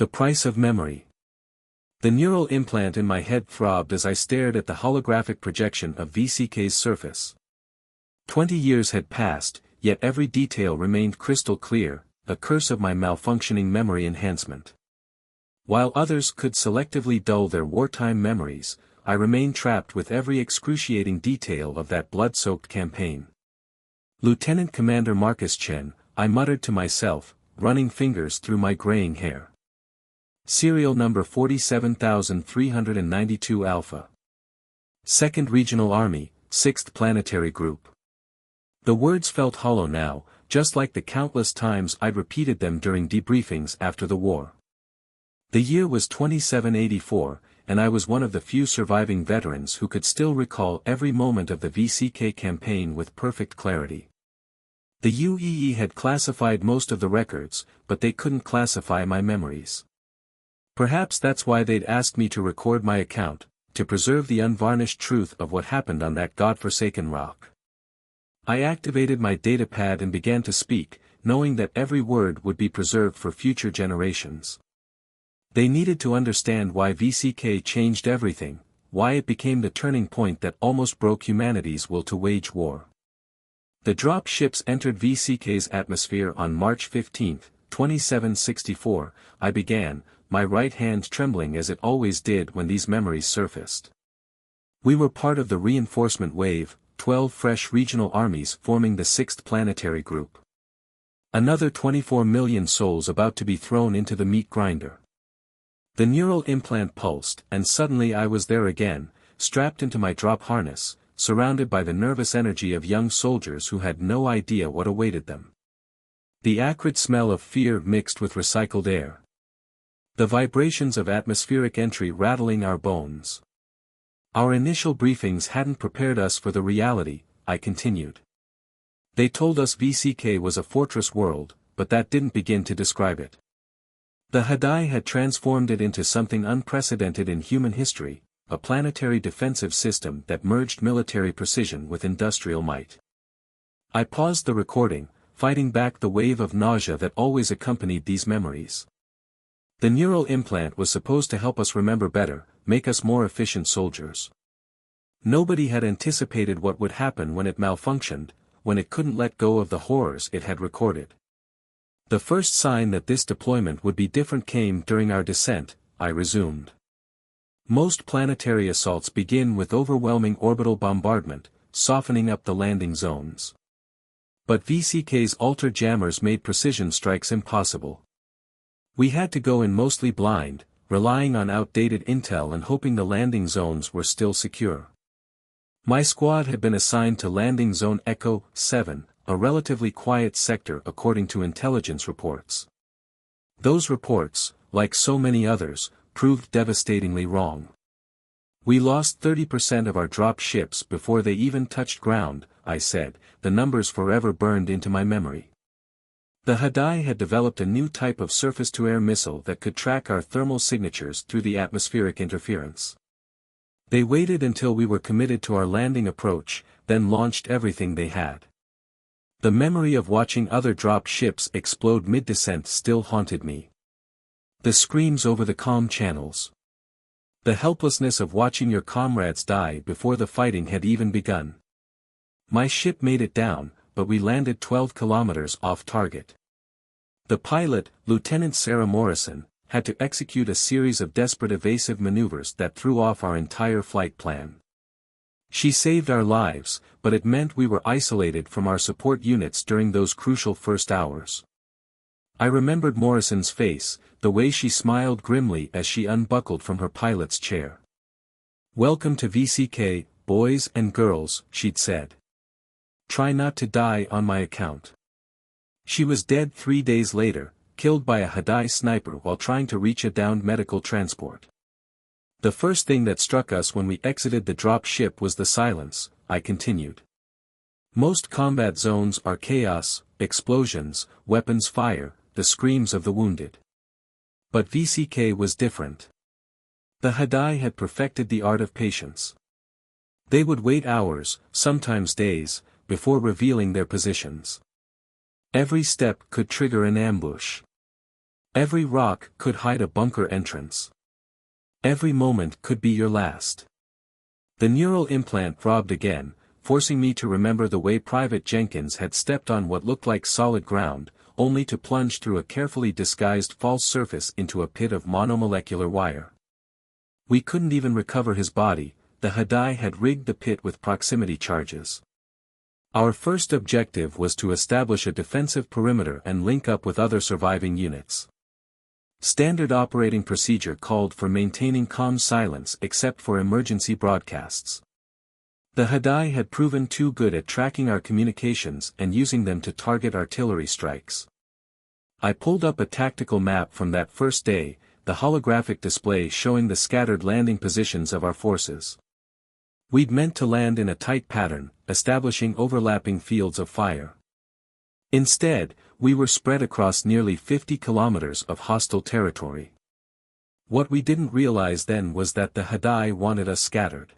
The price of memory. The neural implant in my head throbbed as I stared at the holographic projection of VCK's surface. 20 years had passed, yet every detail remained crystal clear, a curse of my malfunctioning memory enhancement. While others could selectively dull their wartime memories, I remained trapped with every excruciating detail of that blood-soaked campaign. Lieutenant Commander Marcus Chen, I muttered to myself, running fingers through my graying hair. Serial number 47392 Alpha. 2nd Regional Army, 6th Planetary Group. The words felt hollow now, just like the countless times I'd repeated them during debriefings after the war. The year was 2784, and I was one of the few surviving veterans who could still recall every moment of the VCK campaign with perfect clarity. The UEE had classified most of the records, but they couldn't classify my memories. Perhaps that's why they'd asked me to record my account, to preserve the unvarnished truth of what happened on that godforsaken rock. I activated my datapad and began to speak, knowing that every word would be preserved for future generations. They needed to understand why VCK changed everything, why it became the turning point that almost broke humanity's will to wage war. The drop ships entered VCK's atmosphere on March 15, 2764, I began, my right hand trembling as it always did when these memories surfaced. We were part of the reinforcement wave, 12 fresh regional armies forming the 6th Planetary Group. Another 24 million souls about to be thrown into the meat grinder. The neural implant pulsed, and suddenly I was there again, strapped into my drop harness, surrounded by the nervous energy of young soldiers who had no idea what awaited them. The acrid smell of fear mixed with recycled air. The vibrations of atmospheric entry rattling our bones. Our initial briefings hadn't prepared us for the reality, I continued. They told us VCK was a fortress world, but that didn't begin to describe it. The Hadai had transformed it into something unprecedented in human history, a planetary defensive system that merged military precision with industrial might. I paused the recording, fighting back the wave of nausea that always accompanied these memories. The neural implant was supposed to help us remember better, make us more efficient soldiers. Nobody had anticipated what would happen when it malfunctioned, when it couldn't let go of the horrors it had recorded. The first sign that this deployment would be different came during our descent, I resumed. Most planetary assaults begin with overwhelming orbital bombardment, softening up the landing zones. But VCK's alter jammers made precision strikes impossible. We had to go in mostly blind, relying on outdated intel and hoping the landing zones were still secure. My squad had been assigned to Landing Zone Echo 7, a relatively quiet sector according to intelligence reports. Those reports, like so many others, proved devastatingly wrong. We lost 30% of our drop ships before they even touched ground, I said, the numbers forever burned into my memory. The Hadai had developed a new type of surface-to-air missile that could track our thermal signatures through the atmospheric interference. They waited until we were committed to our landing approach, then launched everything they had. The memory of watching other drop ships explode mid-descent still haunted me. The screams over the comm channels. The helplessness of watching your comrades die before the fighting had even begun. My ship made it down, but we landed 12 kilometers off target. The pilot, Lieutenant Sarah Morrison, had to execute a series of desperate evasive maneuvers that threw off our entire flight plan. She saved our lives, but it meant we were isolated from our support units during those crucial first hours. I remembered Morrison's face, the way she smiled grimly as she unbuckled from her pilot's chair. "Welcome to VCK, boys and girls," she'd said. "Try not to die on my account." She was dead 3 days later, killed by a Hadai sniper while trying to reach a downed medical transport. The first thing that struck us when we exited the drop ship was the silence, I continued. Most combat zones are chaos, explosions, weapons fire, the screams of the wounded. But VCK was different. The Hadai had perfected the art of patience. They would wait hours, sometimes days, before revealing their positions. Every step could trigger an ambush. Every rock could hide a bunker entrance. Every moment could be your last. The neural implant throbbed again, forcing me to remember the way Private Jenkins had stepped on what looked like solid ground, only to plunge through a carefully disguised false surface into a pit of monomolecular wire. We couldn't even recover his body. The Hadai had rigged the pit with proximity charges. Our first objective was to establish a defensive perimeter and link up with other surviving units. Standard operating procedure called for maintaining calm silence except for emergency broadcasts. The Hadai had proven too good at tracking our communications and using them to target artillery strikes. I pulled up a tactical map from that first day, the holographic display showing the scattered landing positions of our forces. We'd meant to land in a tight pattern, establishing overlapping fields of fire. Instead, we were spread across nearly 50 kilometers of hostile territory. What we didn't realize then was that the Hadai wanted us scattered.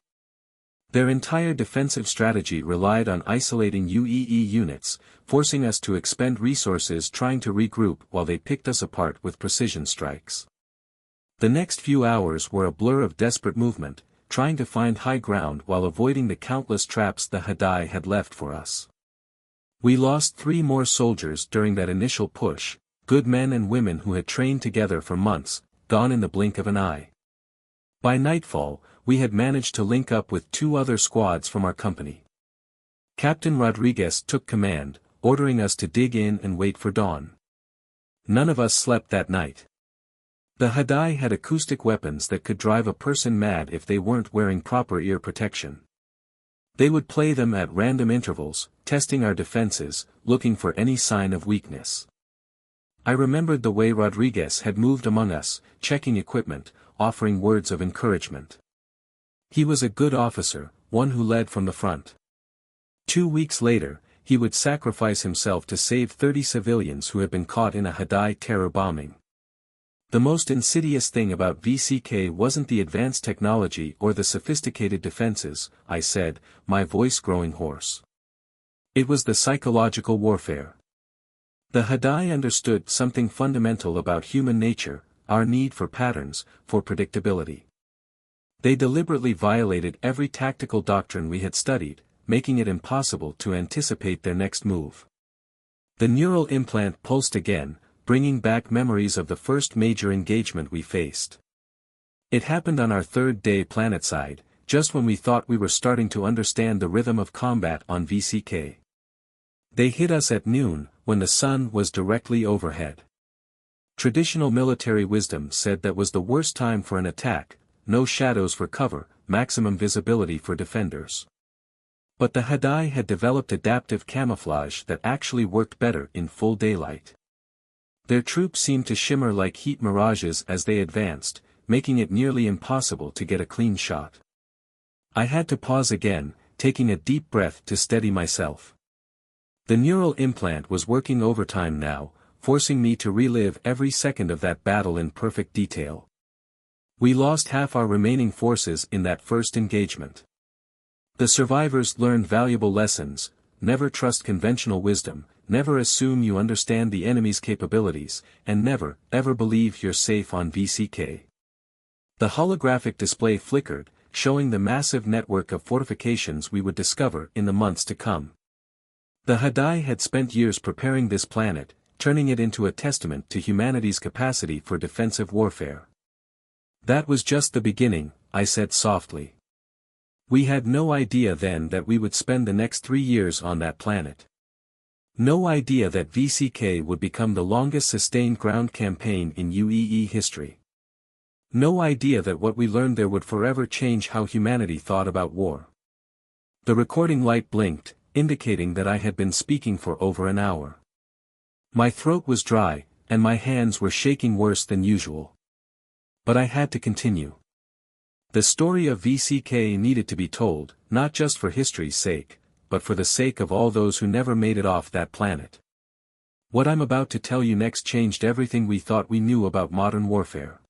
Their entire defensive strategy relied on isolating UEE units, forcing us to expend resources trying to regroup while they picked us apart with precision strikes. The next few hours were a blur of desperate movement, trying to find high ground while avoiding the countless traps the Hadai had left for us. We lost 3 more soldiers during that initial push, good men and women who had trained together for months, gone in the blink of an eye. By nightfall, we had managed to link up with 2 other squads from our company. Captain Rodriguez took command, ordering us to dig in and wait for dawn. None of us slept that night. The Hadai had acoustic weapons that could drive a person mad if they weren't wearing proper ear protection. They would play them at random intervals, testing our defenses, looking for any sign of weakness. I remembered the way Rodriguez had moved among us, checking equipment, offering words of encouragement. He was a good officer, one who led from the front. 2 weeks later, he would sacrifice himself to save 30 civilians who had been caught in a Hadai terror bombing. The most insidious thing about VCK wasn't the advanced technology or the sophisticated defenses, I said, my voice growing hoarse. It was the psychological warfare. The Hadai understood something fundamental about human nature, our need for patterns, for predictability. They deliberately violated every tactical doctrine we had studied, making it impossible to anticipate their next move. The neural implant pulsed again, bringing back memories of the first major engagement we faced. It happened on our 3rd day planetside, just when we thought we were starting to understand the rhythm of combat on VCK. They hit us at noon, when the sun was directly overhead. Traditional military wisdom said that was the worst time for an attack, no shadows for cover, maximum visibility for defenders. But the Hadai had developed adaptive camouflage that actually worked better in full daylight. Their troops seemed to shimmer like heat mirages as they advanced, making it nearly impossible to get a clean shot. I had to pause again, taking a deep breath to steady myself. The neural implant was working overtime now, forcing me to relive every second of that battle in perfect detail. We lost half our remaining forces in that first engagement. The survivors learned valuable lessons: never trust conventional wisdom, never assume you understand the enemy's capabilities, and never, ever believe you're safe on VCK. The holographic display flickered, showing the massive network of fortifications we would discover in the months to come. The Hadai had spent years preparing this planet, turning it into a testament to humanity's capacity for defensive warfare. That was just the beginning, I said softly. We had no idea then that we would spend the next 3 years on that planet. No idea that VCK would become the longest sustained ground campaign in UEE history. No idea that what we learned there would forever change how humanity thought about war. The recording light blinked, indicating that I had been speaking for over an hour. My throat was dry, and my hands were shaking worse than usual. But I had to continue. The story of VCK needed to be told, not just for history's sake, but for the sake of all those who never made it off that planet. What I'm about to tell you next changed everything we thought we knew about modern warfare.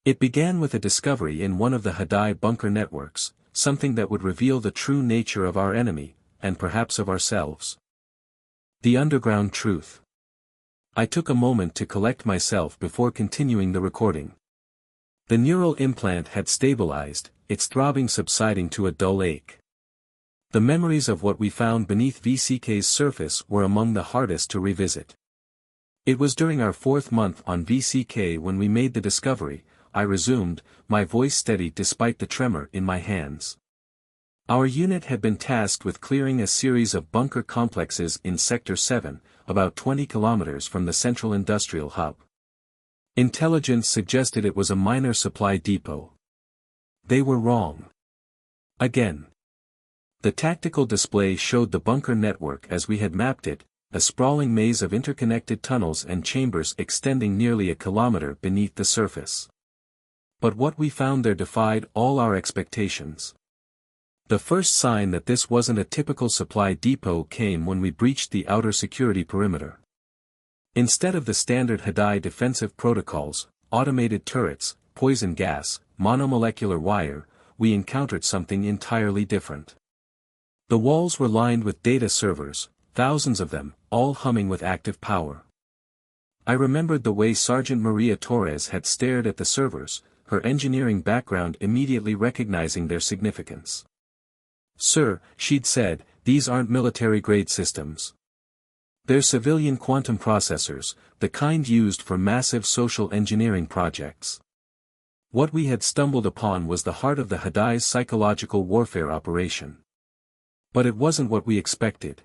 It began with a discovery in one of the Hadai bunker networks, something that would reveal the true nature of our enemy, and perhaps of ourselves. The underground truth. I took a moment to collect myself before continuing the recording. The neural implant had stabilized, its throbbing subsiding to a dull ache. The memories of what we found beneath VCK's surface were among the hardest to revisit. It was during our 4th month on VCK when we made the discovery, I resumed, my voice steady despite the tremor in my hands. Our unit had been tasked with clearing a series of bunker complexes in Sector 7, about 20 kilometers from the central industrial hub. Intelligence suggested it was a minor supply depot. They were wrong. Again. The tactical display showed the bunker network as we had mapped it, a sprawling maze of interconnected tunnels and chambers extending nearly a kilometer beneath the surface. But what we found there defied all our expectations. The first sign that this wasn't a typical supply depot came when we breached the outer security perimeter. Instead of the standard Hadai defensive protocols, automated turrets, poison gas, monomolecular wire, we encountered something entirely different. The walls were lined with data servers, thousands of them, all humming with active power. I remembered the way Sergeant Maria Torres had stared at the servers, her engineering background immediately recognizing their significance. "Sir," she'd said, "these aren't military-grade systems. They're civilian quantum processors, the kind used for massive social engineering projects." What we had stumbled upon was the heart of the Hadai's psychological warfare operation. But it wasn't what we expected.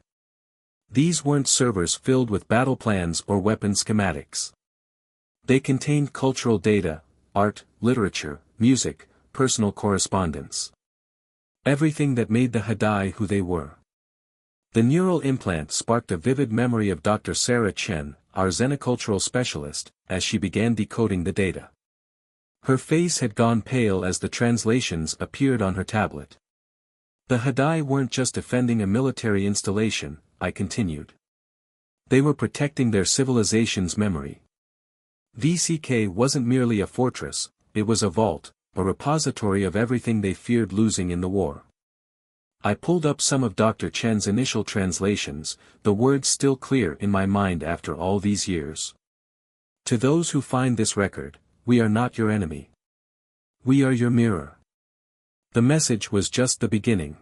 These weren't servers filled with battle plans or weapon schematics. They contained cultural data, art, literature, music, personal correspondence. Everything that made the Hadai who they were. The neural implant sparked a vivid memory of Dr. Sarah Chen, our xenocultural specialist, as she began decoding the data. Her face had gone pale as the translations appeared on her tablet. The Hadai weren't just defending a military installation, I continued. They were protecting their civilization's memory. VCK wasn't merely a fortress, it was a vault, a repository of everything they feared losing in the war. I pulled up some of Dr. Chen's initial translations, the words still clear in my mind after all these years. "To those who find this record, we are not your enemy. We are your mirror." The message was just the beginning.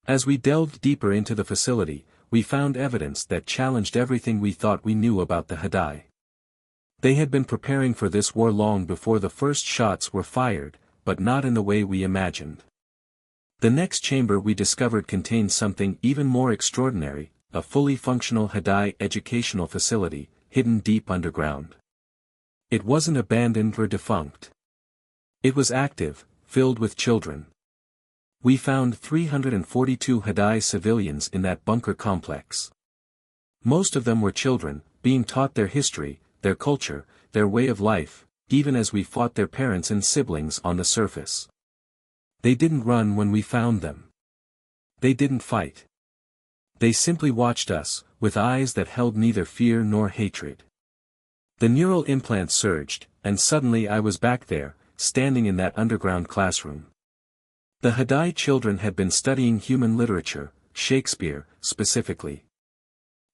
As we delved deeper into the facility, we found evidence that challenged everything we thought we knew about the Hadai. They had been preparing for this war long before the first shots were fired, but not in the way we imagined. The next chamber we discovered contained something even more extraordinary, a fully functional Hadai educational facility, hidden deep underground. It wasn't abandoned or defunct. It was active, filled with children. We found 342 Hadai civilians in that bunker complex. Most of them were children, being taught their history, their culture, their way of life, even as we fought their parents and siblings on the surface. They didn't run when we found them. They didn't fight. They simply watched us, with eyes that held neither fear nor hatred. The neural implant surged, and suddenly I was back there, standing in that underground classroom. The Hadai children had been studying human literature, Shakespeare, specifically.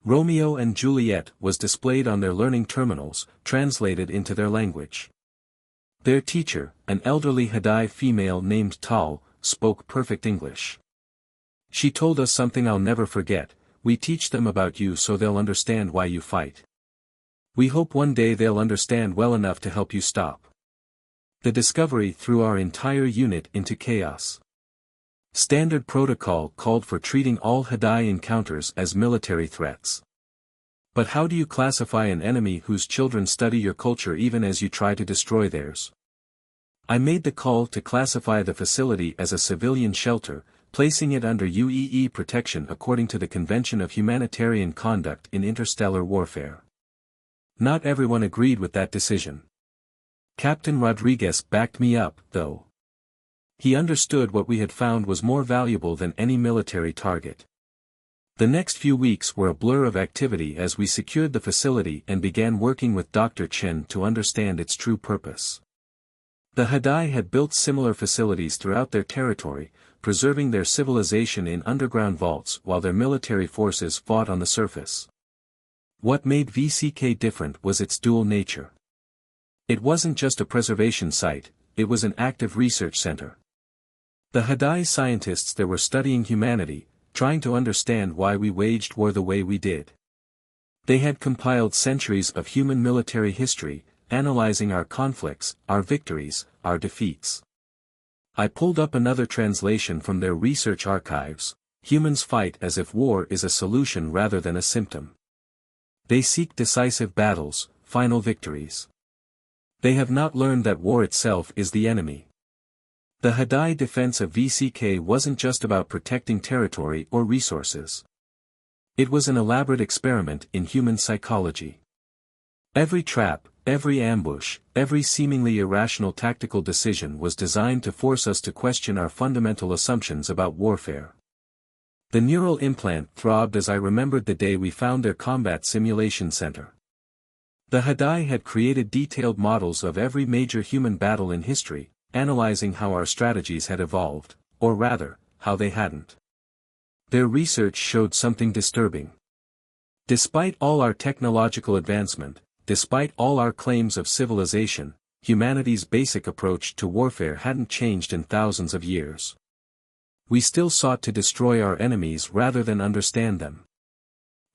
Romeo and Juliet was displayed on their learning terminals, translated into their language. Their teacher, an elderly Hadai female named Tal, spoke perfect English. She told us something I'll never forget: "We teach them about you so they'll understand why you fight. We hope one day they'll understand well enough to help you stop." The discovery threw our entire unit into chaos. Standard protocol called for treating all Hadai encounters as military threats. But how do you classify an enemy whose children study your culture even as you try to destroy theirs? I made the call to classify the facility as a civilian shelter, placing it under UEE protection according to the Convention of Humanitarian Conduct in Interstellar Warfare. Not everyone agreed with that decision. Captain Rodriguez backed me up, though. He understood what we had found was more valuable than any military target. The next few weeks were a blur of activity as we secured the facility and began working with Dr. Chen to understand its true purpose. The Hadai had built similar facilities throughout their territory, preserving their civilization in underground vaults while their military forces fought on the surface. What made VCK different was its dual nature. It wasn't just a preservation site, it was an active research center. The Hadai scientists there were studying humanity, trying to understand why we waged war the way we did. They had compiled centuries of human military history, analyzing our conflicts, our victories, our defeats. I pulled up another translation from their research archives. Humans fight as if war is a solution rather than a symptom. They seek decisive battles, final victories. They have not learned that war itself is the enemy. The Hadai defense of VCK wasn't just about protecting territory or resources. It was an elaborate experiment in human psychology. Every trap, every ambush, every seemingly irrational tactical decision was designed to force us to question our fundamental assumptions about warfare. The neural implant throbbed as I remembered the day we found their combat simulation center. The Hadai had created detailed models of every major human battle in history, analyzing how our strategies had evolved, or rather, how they hadn't. Their research showed something disturbing. Despite all our technological advancement, despite all our claims of civilization, humanity's basic approach to warfare hadn't changed in thousands of years. We still sought to destroy our enemies rather than understand them.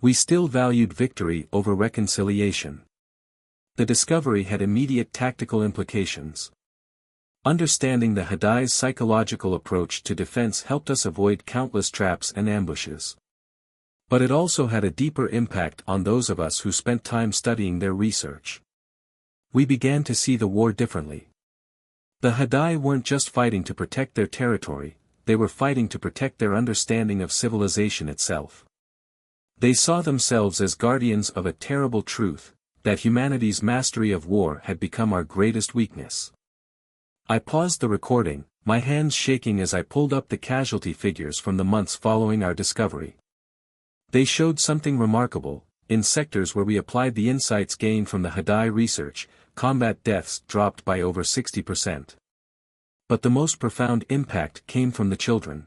We still valued victory over reconciliation. The discovery had immediate tactical implications. Understanding the Hadai's psychological approach to defense helped us avoid countless traps and ambushes. But it also had a deeper impact on those of us who spent time studying their research. We began to see the war differently. The Hadai weren't just fighting to protect their territory, they were fighting to protect their understanding of civilization itself. They saw themselves as guardians of a terrible truth, that humanity's mastery of war had become our greatest weakness. I paused the recording, my hands shaking as I pulled up the casualty figures from the months following our discovery. They showed something remarkable. In sectors where we applied the insights gained from the Hadai research, combat deaths dropped by over 60%. But the most profound impact came from the children.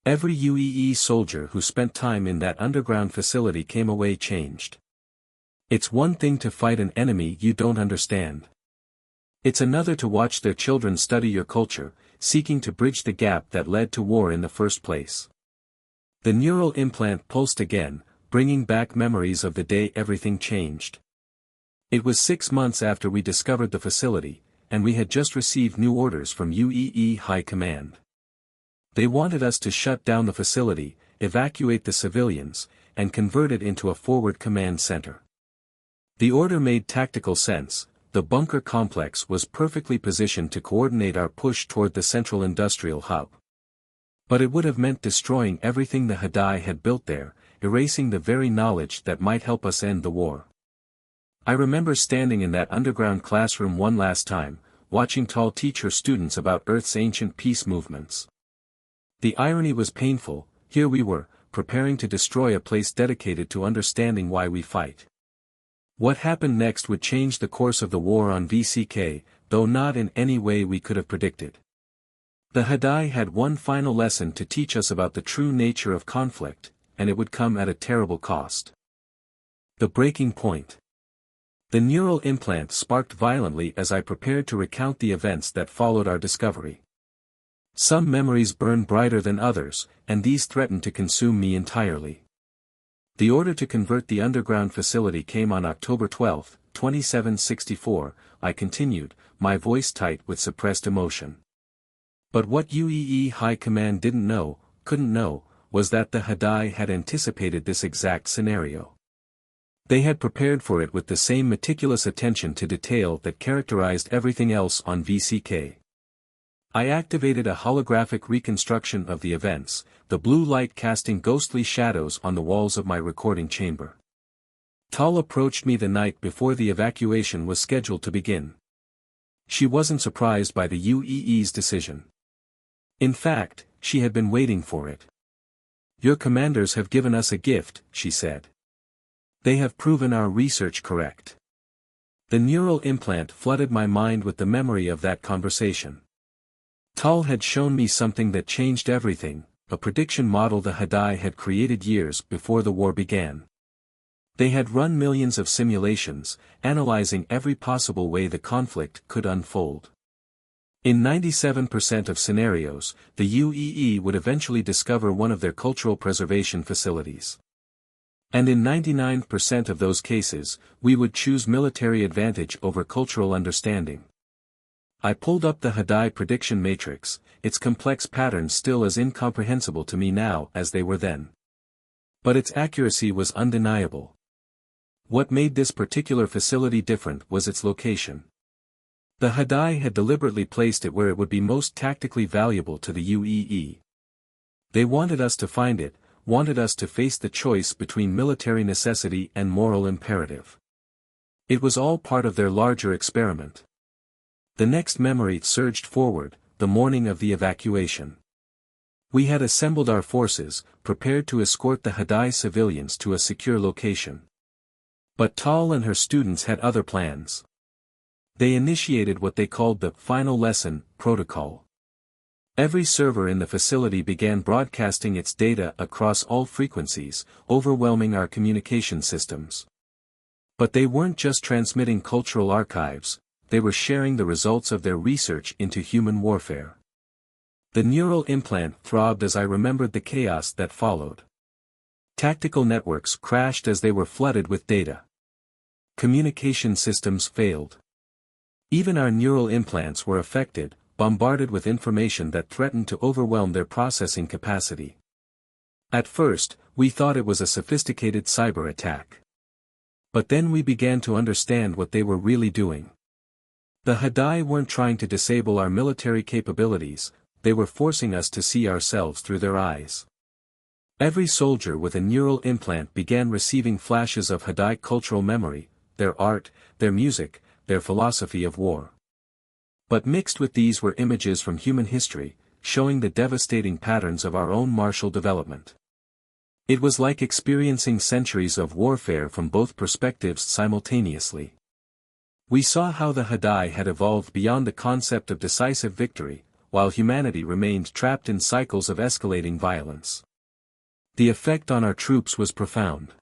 Every UEE soldier who spent time in that underground facility came away changed. It's one thing to fight an enemy you don't understand. It's another to watch their children study your culture, seeking to bridge the gap that led to war in the first place. The neural implant pulsed again, bringing back memories of the day everything changed. It was 6 months after we discovered the facility, and we had just received new orders from UEE High Command. They wanted us to shut down the facility, evacuate the civilians, and convert it into a forward command center. The order made tactical sense. The bunker complex was perfectly positioned to coordinate our push toward the central industrial hub. But it would have meant destroying everything the Hadai had built there, erasing the very knowledge that might help us end the war. I remember standing in that underground classroom one last time, watching Tal teach her students about Earth's ancient peace movements. The irony was painful. Here we were, preparing to destroy a place dedicated to understanding why we fight. What happened next would change the course of the war on VCK, though not in any way we could have predicted. The Hadai had one final lesson to teach us about the true nature of conflict, and it would come at a terrible cost. The breaking point. The neural implant sparked violently as I prepared to recount the events that followed our discovery. Some memories burned brighter than others, and these threatened to consume me entirely. The order to convert the underground facility came on October 12, 2764, I continued, my voice tight with suppressed emotion. But what UEE High Command couldn't know, was that the Hadai had anticipated this exact scenario. They had prepared for it with the same meticulous attention to detail that characterized everything else on VCK. I activated a holographic reconstruction of the events, the blue light casting ghostly shadows on the walls of my recording chamber. Tal approached me the night before the evacuation was scheduled to begin. She wasn't surprised by the UEE's decision. In fact, she had been waiting for it. Your commanders have given us a gift, she said. They have proven our research correct. The neural implant flooded my mind with the memory of that conversation. Tal had shown me something that changed everything, a prediction model the Hadai had created years before the war began. They had run millions of simulations, analyzing every possible way the conflict could unfold. In 97% of scenarios, the UEE would eventually discover one of their cultural preservation facilities. And in 99% of those cases, we would choose military advantage over cultural understanding. I pulled up the Hadai prediction matrix, its complex patterns still as incomprehensible to me now as they were then. But its accuracy was undeniable. What made this particular facility different was its location. The Hadai had deliberately placed it where it would be most tactically valuable to the UEE. They wanted us to find it, wanted us to face the choice between military necessity and moral imperative. It was all part of their larger experiment. The next memory surged forward, the morning of the evacuation. We had assembled our forces, prepared to escort the Hadai civilians to a secure location. But Tal and her students had other plans. They initiated what they called the final lesson protocol. Every server in the facility began broadcasting its data across all frequencies, overwhelming our communication systems. But they weren't just transmitting cultural archives, they were sharing the results of their research into human warfare. The neural implant throbbed as I remembered the chaos that followed. Tactical networks crashed as they were flooded with data. Communication systems failed. Even our neural implants were affected, bombarded with information that threatened to overwhelm their processing capacity. At first, we thought it was a sophisticated cyber attack. But then we began to understand what they were really doing. The Hadai weren't trying to disable our military capabilities, they were forcing us to see ourselves through their eyes. Every soldier with a neural implant began receiving flashes of Hadai cultural memory, their art, their music, their philosophy of war. But mixed with these were images from human history, showing the devastating patterns of our own martial development. It was like experiencing centuries of warfare from both perspectives simultaneously. We saw how the Hadai had evolved beyond the concept of decisive victory, while humanity remained trapped in cycles of escalating violence. The effect on our troops was profound.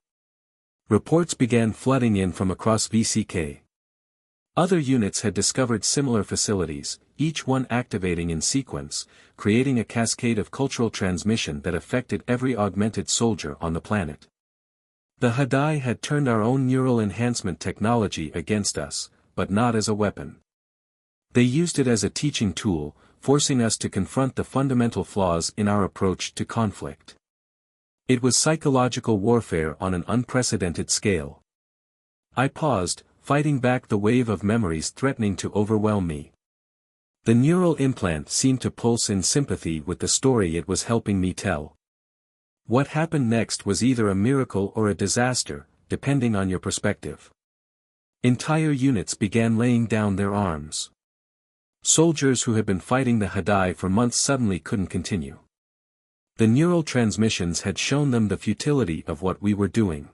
Reports began flooding in from across VCK. Other units had discovered similar facilities, each one activating in sequence, creating a cascade of cultural transmission that affected every augmented soldier on the planet. The Hadai had turned our own neural enhancement technology against us, but not as a weapon. They used it as a teaching tool, forcing us to confront the fundamental flaws in our approach to conflict. It was psychological warfare on an unprecedented scale. I paused, fighting back the wave of memories threatening to overwhelm me. The neural implant seemed to pulse in sympathy with the story it was helping me tell. What happened next was either a miracle or a disaster, depending on your perspective. Entire units began laying down their arms. Soldiers who had been fighting the Hadai for months suddenly couldn't continue. The neural transmissions had shown them the futility of what we were doing.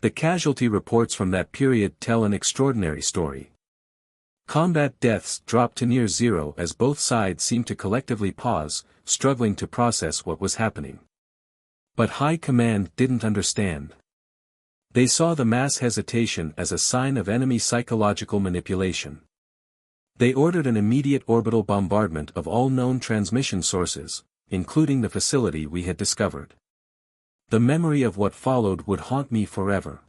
The casualty reports from that period tell an extraordinary story. Combat deaths dropped to near zero as both sides seemed to collectively pause, struggling to process what was happening. But High Command didn't understand. They saw the mass hesitation as a sign of enemy psychological manipulation. They ordered an immediate orbital bombardment of all known transmission sources, including the facility we had discovered. The memory of what followed would haunt me forever.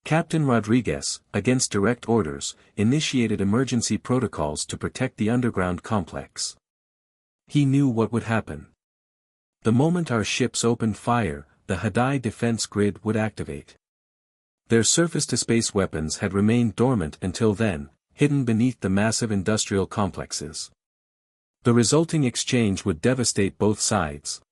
Captain Rodriguez, against direct orders, initiated emergency protocols to protect the underground complex. He knew what would happen. The moment our ships opened fire, the Hadai defense grid would activate. Their surface-to-space weapons had remained dormant until then, hidden beneath the massive industrial complexes. The resulting exchange would devastate both sides.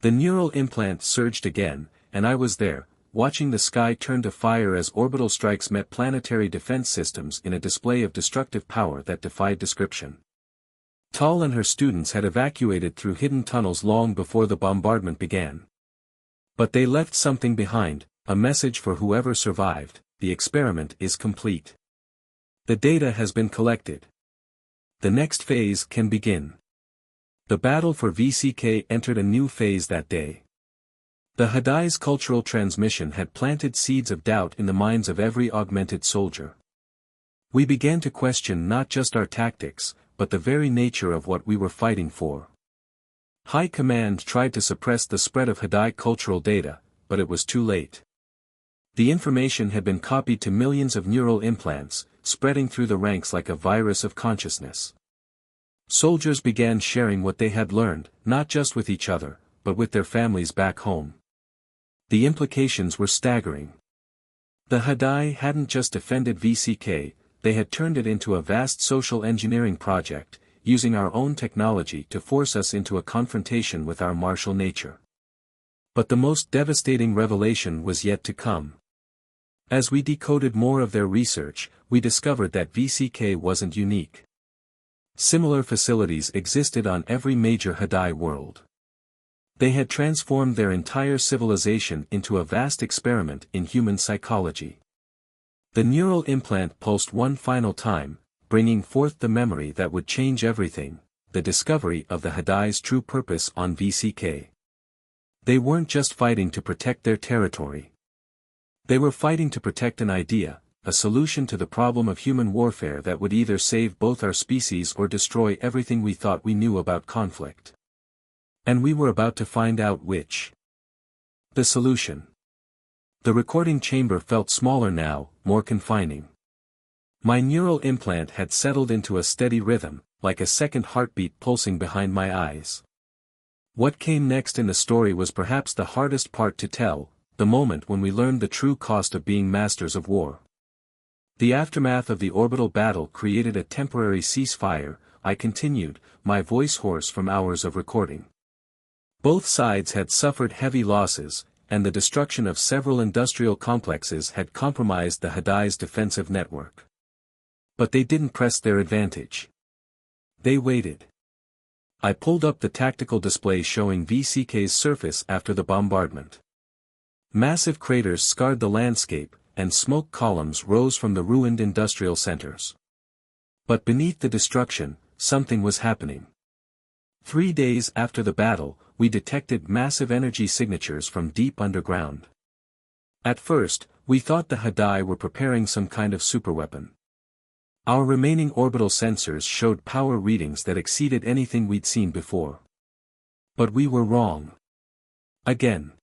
The neural implant surged again, and I was there, watching the sky turn to fire as orbital strikes met planetary defense systems in a display of destructive power that defied description. Tal and her students had evacuated through hidden tunnels long before the bombardment began. But they left something behind, a message for whoever survived: the experiment is complete. The data has been collected. The next phase can begin. The battle for VCK entered a new phase that day. The Hadai's cultural transmission had planted seeds of doubt in the minds of every augmented soldier. We began to question not just our tactics, but the very nature of what we were fighting for. High Command tried to suppress the spread of Hadai cultural data, but it was too late. The information had been copied to millions of neural implants, spreading through the ranks like a virus of consciousness. Soldiers began sharing what they had learned, not just with each other, but with their families back home. The implications were staggering. The Hadai hadn't just defended VCK, they had turned it into a vast social engineering project, using our own technology to force us into a confrontation with our martial nature. But the most devastating revelation was yet to come. As we decoded more of their research, we discovered that VCK wasn't unique. Similar facilities existed on every major Hadai world. They had transformed their entire civilization into a vast experiment in human psychology. The neural implant pulsed one final time, bringing forth the memory that would change everything, the discovery of the Hadai's true purpose on VCK. They weren't just fighting to protect their territory. They were fighting to protect an idea, a solution to the problem of human warfare that would either save both our species or destroy everything we thought we knew about conflict. And we were about to find out which. The solution. The recording chamber felt smaller now, more confining. My neural implant had settled into a steady rhythm, like a second heartbeat pulsing behind my eyes. What came next in the story was perhaps the hardest part to tell, the moment when we learned the true cost of being masters of war. The aftermath of the orbital battle created a temporary ceasefire, I continued, my voice hoarse from hours of recording. Both sides had suffered heavy losses, and the destruction of several industrial complexes had compromised the Hadai's defensive network. But they didn't press their advantage. They waited. I pulled up the tactical display showing VCK's surface after the bombardment. Massive craters scarred the landscape, and smoke columns rose from the ruined industrial centers. But beneath the destruction, something was happening. 3 days after the battle, we detected massive energy signatures from deep underground. At first, we thought the Hadai were preparing some kind of superweapon. Our remaining orbital sensors showed power readings that exceeded anything we'd seen before. But we were wrong. Again.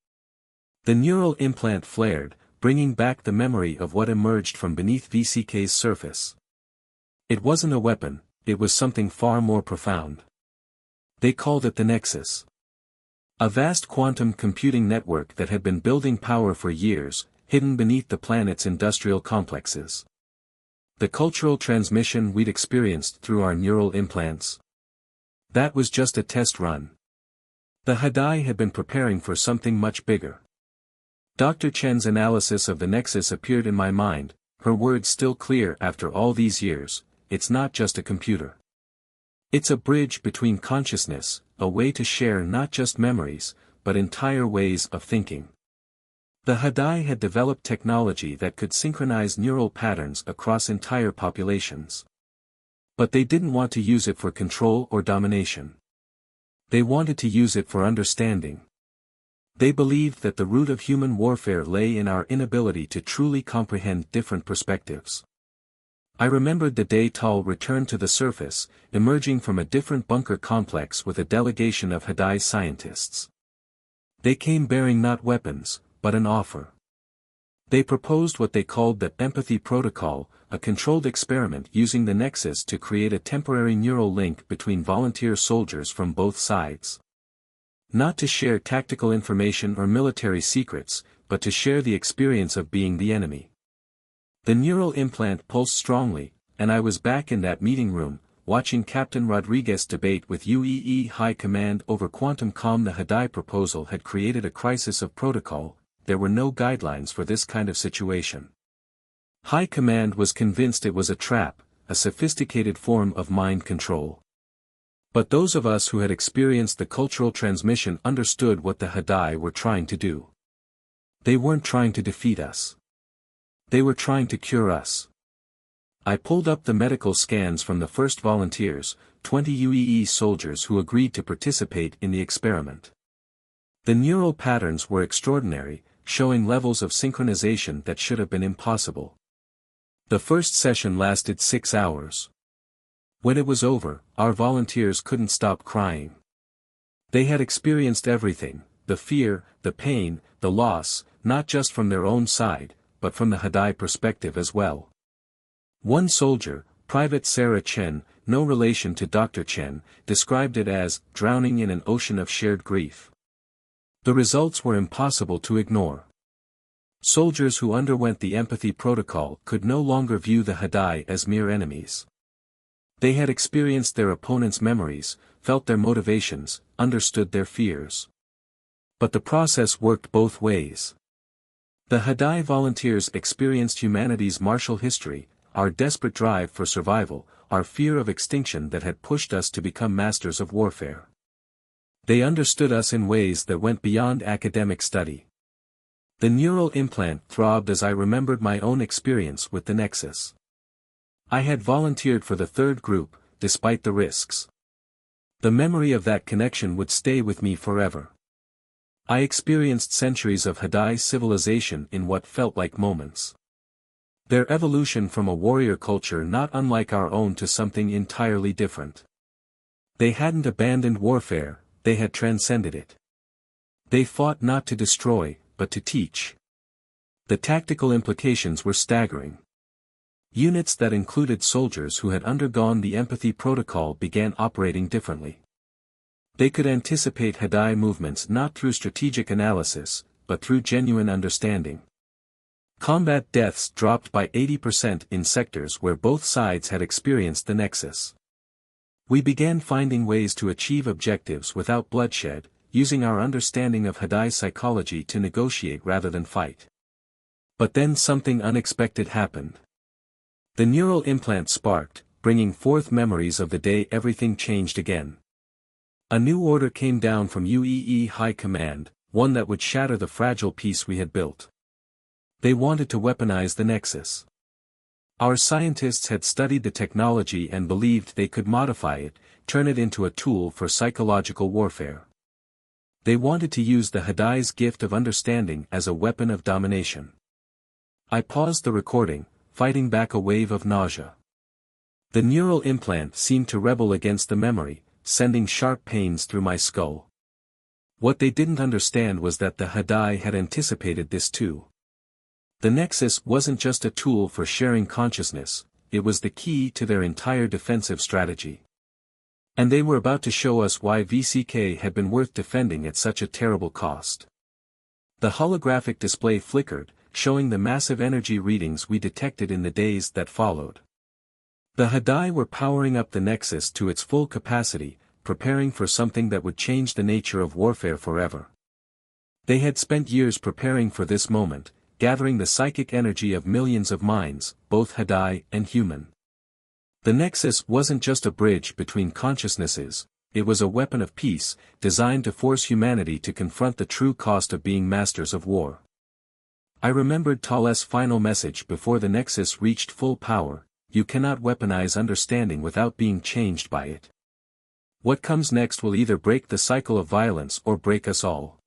The neural implant flared, bringing back the memory of what emerged from beneath VCK's surface. It wasn't a weapon, it was something far more profound. They called it the Nexus. A vast quantum computing network that had been building power for years, hidden beneath the planet's industrial complexes. The cultural transmission we'd experienced through our neural implants. That was just a test run. The Hadai had been preparing for something much bigger. Dr. Chen's analysis of the Nexus appeared in my mind, her words still clear after all these years, it's not just a computer. It's a bridge between consciousness, a way to share not just memories, but entire ways of thinking. The Hadai had developed technology that could synchronize neural patterns across entire populations. But they didn't want to use it for control or domination. They wanted to use it for understanding. They believed that the root of human warfare lay in our inability to truly comprehend different perspectives. I remembered the day Tal returned to the surface, emerging from a different bunker complex with a delegation of Hadai scientists. They came bearing not weapons, but an offer. They proposed what they called the empathy protocol, a controlled experiment using the Nexus to create a temporary neural link between volunteer soldiers from both sides. Not to share tactical information or military secrets, but to share the experience of being the enemy. The neural implant pulsed strongly, and I was back in that meeting room, watching Captain Rodriguez debate with UEE High Command over quantum calm. The Hadai proposal had created a crisis of protocol, there were no guidelines for this kind of situation. High Command was convinced it was a trap, a sophisticated form of mind control. But those of us who had experienced the cultural transmission understood what the Hadai were trying to do. They weren't trying to defeat us. They were trying to cure us. I pulled up the medical scans from the first volunteers, 20 UEE soldiers who agreed to participate in the experiment. The neural patterns were extraordinary, showing levels of synchronization that should have been impossible. The first session lasted 6 hours. When it was over, our volunteers couldn't stop crying. They had experienced everything, the fear, the pain, the loss, not just from their own side, but from the Hadai perspective as well. One soldier, Private Sarah Chen, no relation to Dr. Chen, described it as drowning in an ocean of shared grief. The results were impossible to ignore. Soldiers who underwent the empathy protocol could no longer view the Hadai as mere enemies. They had experienced their opponents' memories, felt their motivations, understood their fears. But the process worked both ways. The Hadai volunteers experienced humanity's martial history, our desperate drive for survival, our fear of extinction that had pushed us to become masters of warfare. They understood us in ways that went beyond academic study. The neural implant throbbed as I remembered my own experience with the Nexus. I had volunteered for the third group, despite the risks. The memory of that connection would stay with me forever. I experienced centuries of Hadai civilization in what felt like moments. Their evolution from a warrior culture not unlike our own to something entirely different. They hadn't abandoned warfare, they had transcended it. They fought not to destroy, but to teach. The tactical implications were staggering. Units that included soldiers who had undergone the empathy protocol began operating differently. They could anticipate Hadai movements not through strategic analysis, but through genuine understanding. Combat deaths dropped by 80% in sectors where both sides had experienced the Nexus. We began finding ways to achieve objectives without bloodshed, using our understanding of Hadai psychology to negotiate rather than fight. But then something unexpected happened. The neural implant sparked, bringing forth memories of the day everything changed again. A new order came down from UEE High Command, one that would shatter the fragile peace we had built. They wanted to weaponize the Nexus. Our scientists had studied the technology and believed they could modify it, turn it into a tool for psychological warfare. They wanted to use the Hadai's gift of understanding as a weapon of domination. I paused the recording, fighting back a wave of nausea. The neural implant seemed to rebel against the memory, sending sharp pains through my skull. What they didn't understand was that the Hadai had anticipated this too. The Nexus wasn't just a tool for sharing consciousness, it was the key to their entire defensive strategy. And they were about to show us why VCK had been worth defending at such a terrible cost. The holographic display flickered, showing the massive energy readings we detected in the days that followed. The Hadai were powering up the Nexus to its full capacity, preparing for something that would change the nature of warfare forever. They had spent years preparing for this moment, gathering the psychic energy of millions of minds, both Hadai and human. The Nexus wasn't just a bridge between consciousnesses, it was a weapon of peace, designed to force humanity to confront the true cost of being masters of war. I remembered Tal's final message before the Nexus reached full power: you cannot weaponize understanding without being changed by it. What comes next will either break the cycle of violence or break us all.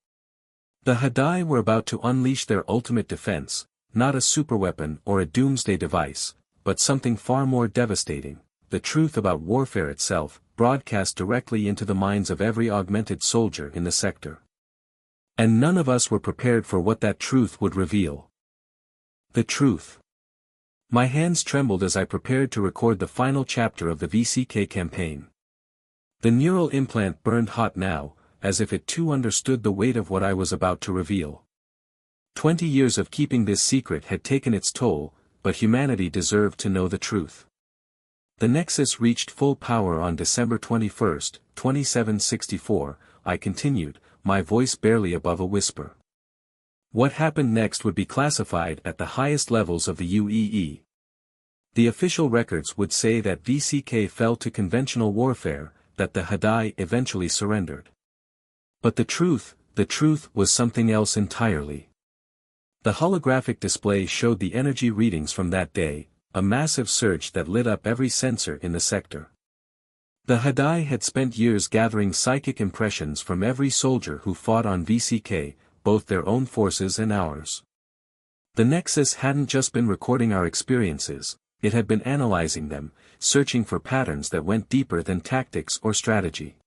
The Hadai were about to unleash their ultimate defense, not a superweapon or a doomsday device, but something far more devastating, the truth about warfare itself, broadcast directly into the minds of every augmented soldier in the sector. And none of us were prepared for what that truth would reveal. The truth. My hands trembled as I prepared to record the final chapter of the VCK campaign. The neural implant burned hot now, as if it too understood the weight of what I was about to reveal. 20 years of keeping this secret had taken its toll, but humanity deserved to know the truth. The Nexus reached full power on December 21, 2764, I continued, my voice barely above a whisper. What happened next would be classified at the highest levels of the UEE. The official records would say that VCK fell to conventional warfare, that the Hadai eventually surrendered. But the truth was something else entirely. The holographic display showed the energy readings from that day, a massive surge that lit up every sensor in the sector. The Hadai had spent years gathering psychic impressions from every soldier who fought on VCK, both their own forces and ours. The Nexus hadn't just been recording our experiences, it had been analyzing them, searching for patterns that went deeper than tactics or strategy.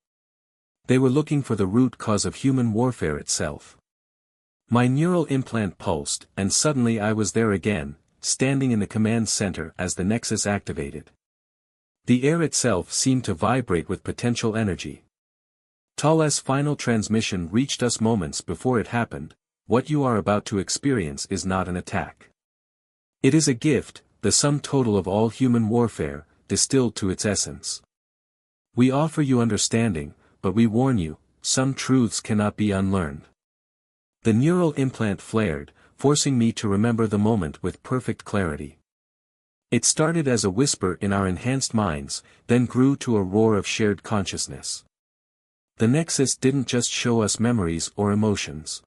They were looking for the root cause of human warfare itself. My neural implant pulsed, and suddenly I was there again, standing in the command center as the Nexus activated. The air itself seemed to vibrate with potential energy. Tal's final transmission reached us moments before it happened. What you are about to experience is not an attack. It is a gift, the sum total of all human warfare, distilled to its essence. We offer you understanding, but we warn you, some truths cannot be unlearned. The neural implant flared, forcing me to remember the moment with perfect clarity. It started as a whisper in our enhanced minds, then grew to a roar of shared consciousness. The Nexus didn't just show us memories or emotions.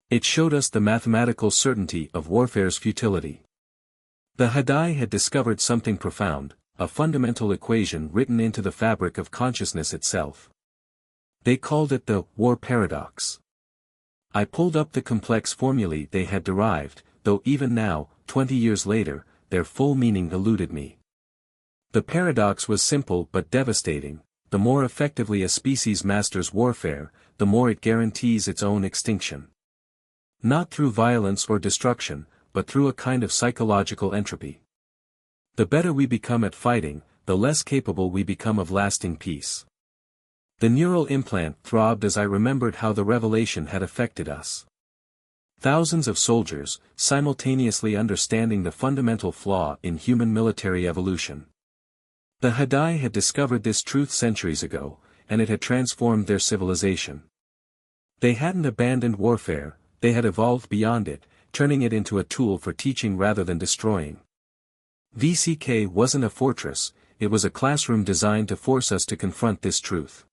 It showed us the mathematical certainty of warfare's futility. The Hadai had discovered something profound, a fundamental equation written into the fabric of consciousness itself. They called it the war paradox. I pulled up the complex formulae they had derived, though even now, 20 years later, their full meaning eluded me. The paradox was simple but devastating: the more effectively a species masters warfare, the more it guarantees its own extinction. Not through violence or destruction, but through a kind of psychological entropy. The better we become at fighting, the less capable we become of lasting peace. The neural implant throbbed as I remembered how the revelation had affected us. Thousands of soldiers, simultaneously understanding the fundamental flaw in human military evolution. The Hadai had discovered this truth centuries ago, and it had transformed their civilization. They hadn't abandoned warfare, they had evolved beyond it, turning it into a tool for teaching rather than destroying. VCK wasn't a fortress, it was a classroom designed to force us to confront this truth.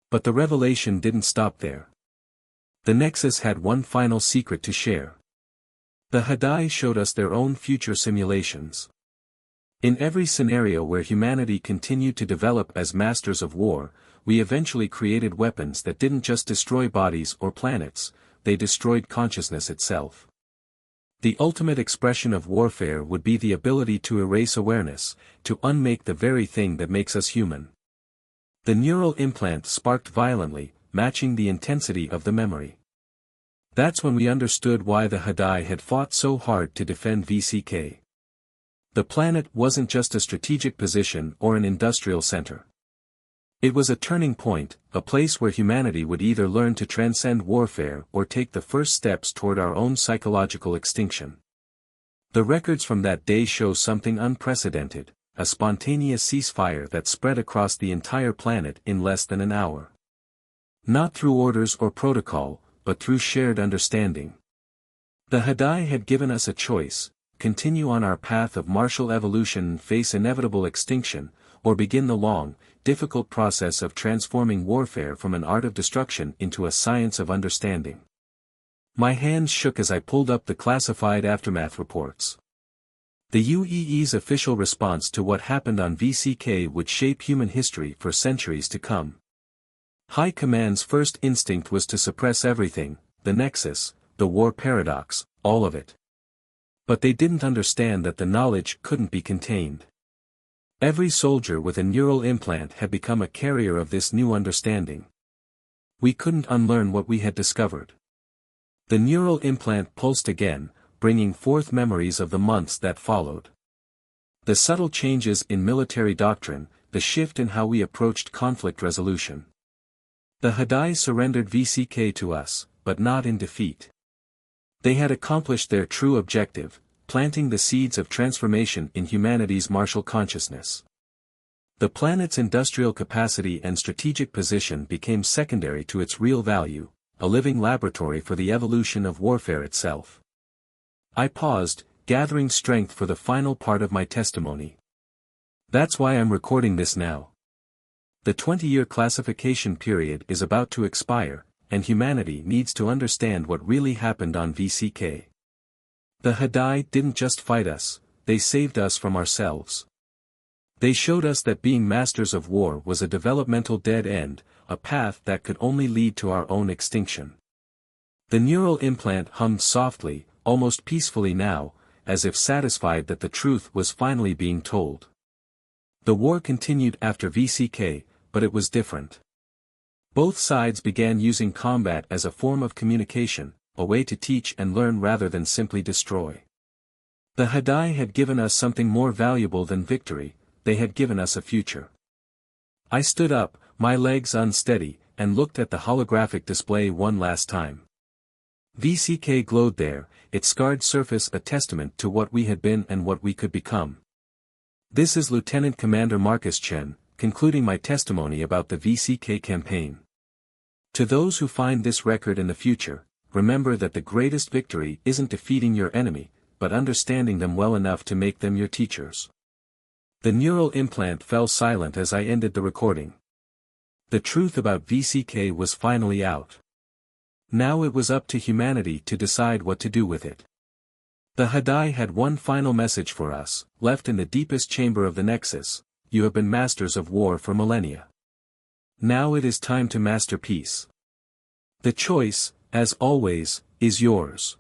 But the revelation didn't stop there. The Nexus had one final secret to share. The Hadai showed us their own future simulations. In every scenario where humanity continued to develop as masters of war, we eventually created weapons that didn't just destroy bodies or planets, they destroyed consciousness itself. The ultimate expression of warfare would be the ability to erase awareness, to unmake the very thing that makes us human. The neural implant sparked violently, matching the intensity of the memory. That's when we understood why the Hadai had fought so hard to defend VCK. The planet wasn't just a strategic position or an industrial center. It was a turning point, a place where humanity would either learn to transcend warfare or take the first steps toward our own psychological extinction. The records from that day show something unprecedented, a spontaneous ceasefire that spread across the entire planet in less than an hour. Not through orders or protocol, but through shared understanding. The Hadai had given us a choice: continue on our path of martial evolution and face inevitable extinction, or begin the long, difficult process of transforming warfare from an art of destruction into a science of understanding. My hands shook as I pulled up the classified aftermath reports. The UEE's official response to what happened on VCK would shape human history for centuries to come. High Command's first instinct was to suppress everything: the Nexus, the war paradox, all of it. But they didn't understand that the knowledge couldn't be contained. Every soldier with a neural implant had become a carrier of this new understanding. We couldn't unlearn what we had discovered. The neural implant pulsed again, bringing forth memories of the months that followed. The subtle changes in military doctrine, the shift in how we approached conflict resolution. The Hadai surrendered VCK to us, but not in defeat. They had accomplished their true objective, planting the seeds of transformation in humanity's martial consciousness. The planet's industrial capacity and strategic position became secondary to its real value, a living laboratory for the evolution of warfare itself. I paused, gathering strength for the final part of my testimony. That's why I'm recording this now. The 20-year classification period is about to expire, and humanity needs to understand what really happened on VCK. The Hadai didn't just fight us, they saved us from ourselves. They showed us that being masters of war was a developmental dead end, a path that could only lead to our own extinction. The neural implant hummed softly, almost peacefully now, as if satisfied that the truth was finally being told. The war continued after VCK, but it was different. Both sides began using combat as a form of communication, a way to teach and learn rather than simply destroy. The Hadai had given us something more valuable than victory, they had given us a future. I stood up, my legs unsteady, and looked at the holographic display one last time. VCK glowed there, its scarred surface a testament to what we had been and what we could become. This is Lieutenant Commander Marcus Chen, concluding my testimony about the VCK campaign. To those who find this record in the future, remember that the greatest victory isn't defeating your enemy, but understanding them well enough to make them your teachers. The neural implant fell silent as I ended the recording. The truth about VCK was finally out. Now it was up to humanity to decide what to do with it. The Hadai had one final message for us, left in the deepest chamber of the Nexus: you have been masters of war for millennia. Now it is time to master peace. The choice, as always, is yours.